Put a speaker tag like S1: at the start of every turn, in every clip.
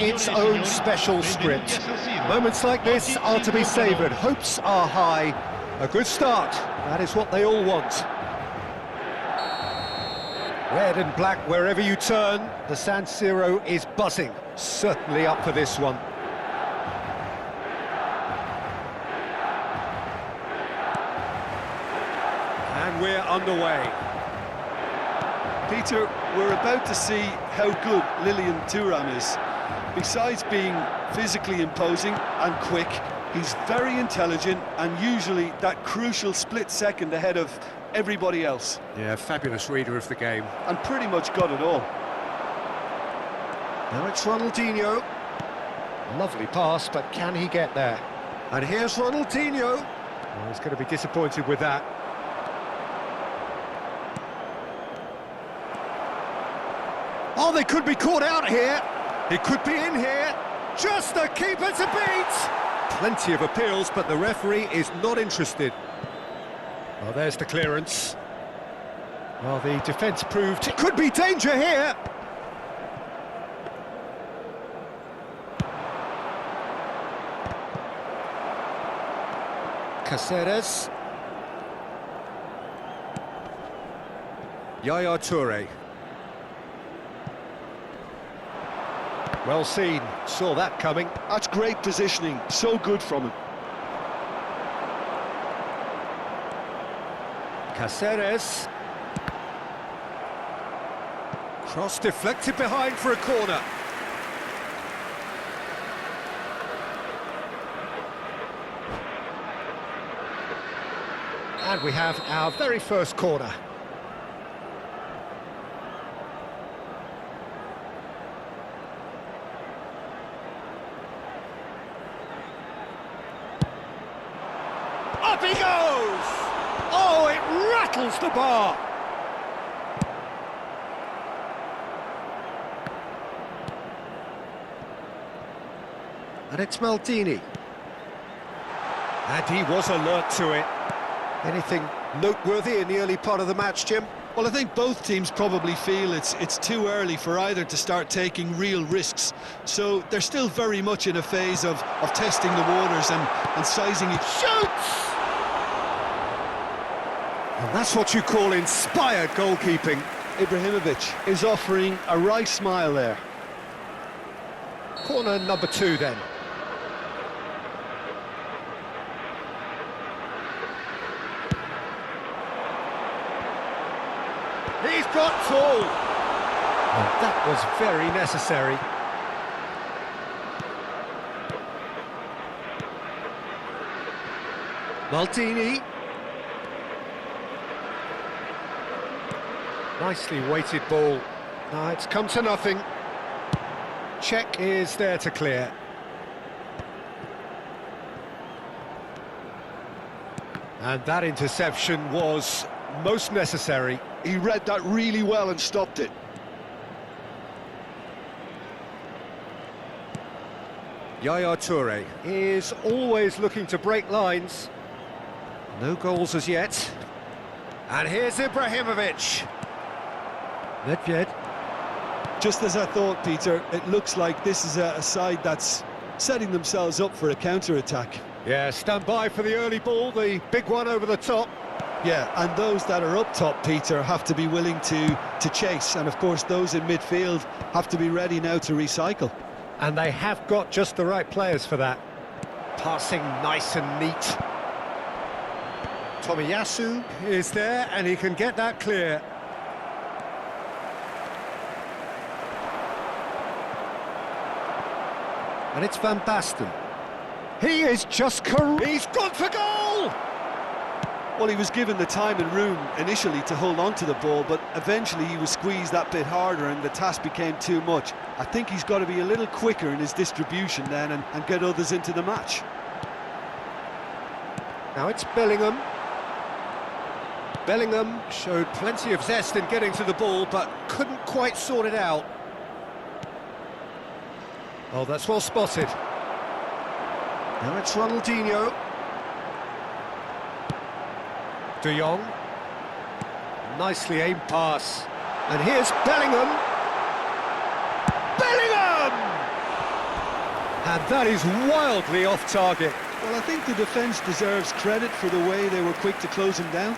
S1: its own special script. Moments like this are to be savoured. Hopes are high. A good start. That is what they all want. Red and black wherever you turn. The San Siro is buzzing. Certainly up for this one. And we're underway.
S2: Peter, we're about to see how good Lilian Thuram is. Besides being physically imposing and quick, he's very intelligent and usually that crucial split second ahead of everybody else.
S1: Yeah, fabulous reader of the game.
S2: And pretty much got it all.
S1: Now it's Ronaldinho. Lovely pass, but can he get there? And here's Ronaldinho. Oh, he's going to be disappointed with that. Oh, they could be caught out here. It could be in here. Just the keeper to beat. Plenty of appeals, but the referee is not interested. Well, there's the clearance. Well, the defence proved it could be danger here. Caceres. Yaya Toure. Well seen, saw that coming.
S2: That's great positioning, so good from him.
S1: Caceres. Cross deflected behind for a corner. And we have our very first corner. Up he goes! Oh, it rattles the bar! And it's Maldini. And he was alert to it. Anything noteworthy in the early part of the match, Jim?
S2: Well, I think both teams probably feel it's too early for either to start taking real risks. So they're still very much in a phase of testing the waters and sizing it.
S1: Shoots! And that's what you call inspired goalkeeping.
S2: Ibrahimovic is offering a right smile there.
S1: Corner number 2 then. He's got tall. And that was very necessary. Maldini. Nicely weighted ball. Now it's come to nothing. Check is there to clear. And that interception was most necessary.
S2: He read that really well and stopped it.
S1: Yaya Toure is always looking to break lines. No goals as yet. And here's Ibrahimovic. Nedved.
S2: Just as I thought, Peter, it looks like this is a side that's setting themselves up for a counter-attack.
S1: Yeah, stand by for the early ball, the big one over the top.
S2: Yeah, and those that are up top, Peter, have to be willing to chase. And, of course, those in midfield have to be ready now to recycle.
S1: And they have got just the right players for that. Passing nice and neat. Tomiyasu is there, and he can get that clear. And it's Van Basten. He is just he's gone for goal!
S2: Well, he was given the time and room initially to hold on to the ball, but eventually he was squeezed that bit harder and the task became too much. I think he's got to be a little quicker in his distribution then and get others into the match.
S1: Now it's Bellingham. Bellingham showed plenty of zest in getting to the ball, but couldn't quite sort it out. Oh, that's well spotted. Now it's Ronaldinho. De Jong. Nicely aimed pass. And here's Bellingham. Bellingham! And that is wildly off target.
S2: Well, I think the defence deserves credit for the way they were quick to close him down.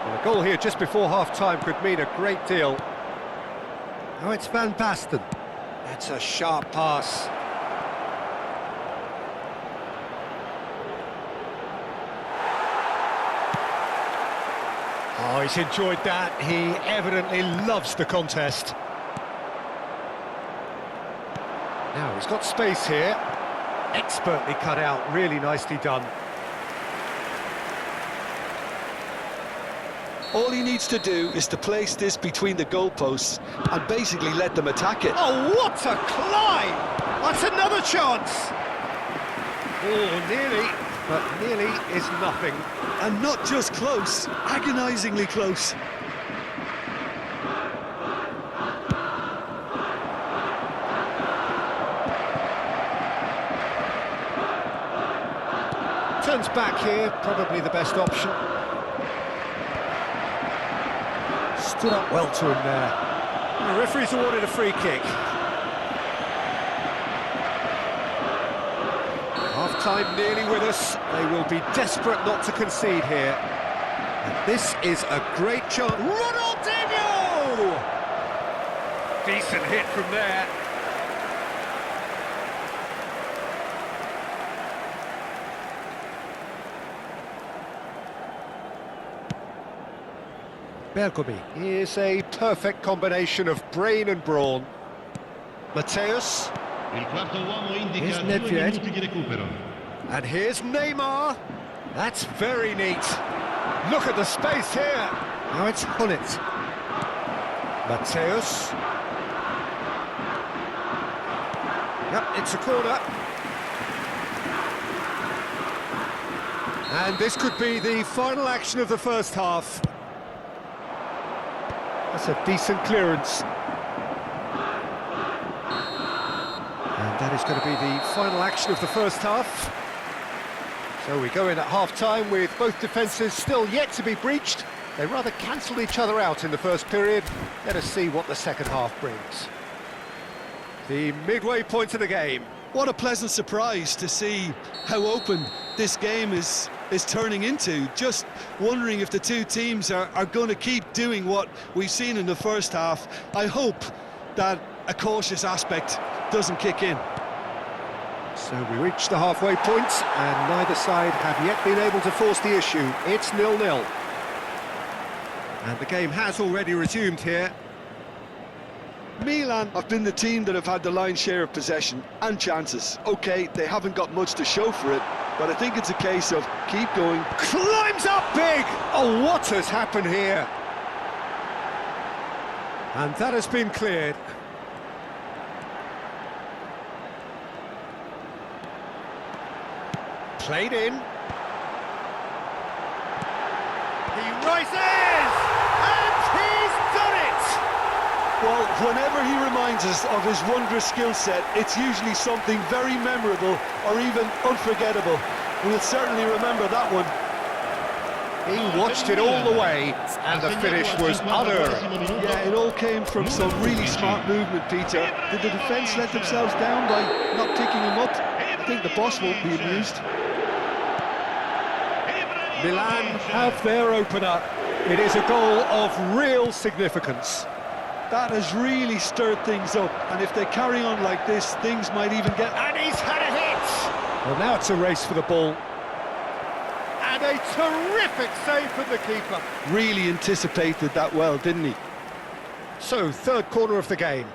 S1: Well, a goal here just before half-time could mean a great deal. Now it's Van Basten. That's a sharp pass. Oh, he's enjoyed that. He evidently loves the contest. Now, he's got space here. Expertly cut out, really nicely done.
S2: All he needs to do is to place this between the goalposts and basically let them attack it.
S1: Oh, what a climb! That's another chance! Oh, nearly, but nearly is nothing.
S2: And not just close, agonisingly close.
S1: Turns back here, probably the best option. Stood up well to him there. The referee's awarded a free kick. Half-time nearly with us. They will be desperate not to concede here. And this is a great chance. Ronaldinho! Decent hit from there. Bergomi is a perfect combination of brain and brawn. Matthäus. Here's Nedved. And here's Neymar. That's very neat. Look at the space here. Now it's Hullet. Matthäus. Yep, it's a corner. And this could be the final action of the first half. That's a decent clearance. And that is going to be the final action of the first half. So we go in at half-time with both defences still yet to be breached. They rather cancelled each other out in the first period. Let us see what the second half brings. The midway point of the game.
S2: What a pleasant surprise to see how open this game is turning into. Just wondering if the two teams are going to keep doing what we've seen in the first half. I hope that a cautious aspect doesn't kick in.
S1: So we reach the halfway point, and neither side have yet been able to force the issue. It's 0-0. And the game has already resumed here.
S2: Milan have been the team that have had the lion's share of possession and chances. OK, they haven't got much to show for it, but I think it's a case of keep going.
S1: Climbs up big! Oh, what has happened here? And that has been cleared. Played in. He rises! And he's done it!
S2: Well, whenever he reminds us of his wondrous skill set, it's usually something very memorable or even unforgettable. We'll certainly remember that one.
S1: He watched it all the way, and the finish was unerring.
S2: Yeah, it all came from some really smart movement, Peter. Did the defence let themselves down by not picking him up? I think the boss won't be amused.
S1: Milan have their opener. It is a goal of real significance.
S2: That has really stirred things up, and if they carry on like this, things might even get...
S1: And he's had a hit! Well, now it's a race for the ball. And a terrific save from the keeper.
S2: Really anticipated that well, didn't he?
S1: So, third corner of the game.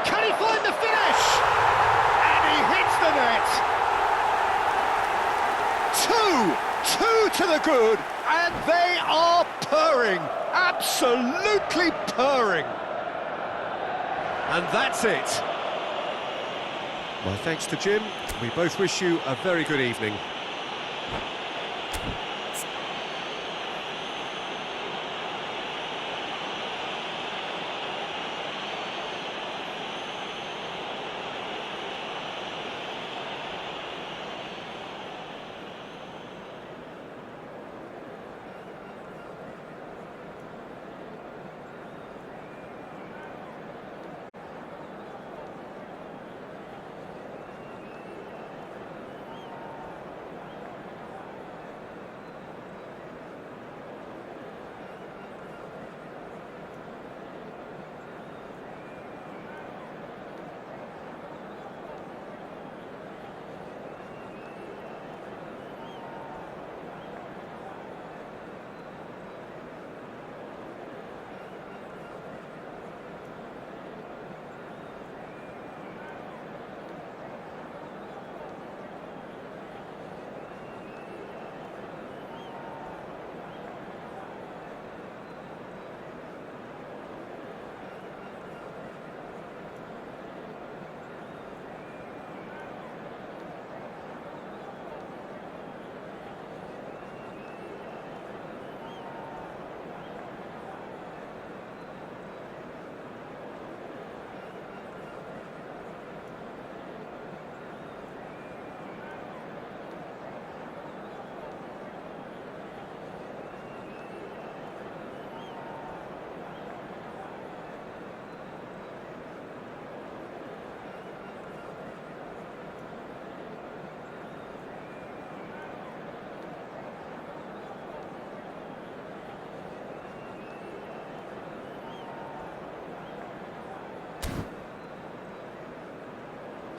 S1: Can he find the finish? And he hits the net. Two to the good, and they are purring, absolutely purring. And that's it. Well, thanks to Jim. We both wish you a very good evening.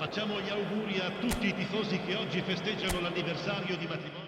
S3: Facciamo gli auguri a tutti i tifosi che oggi festeggiano l'anniversario di matrimonio.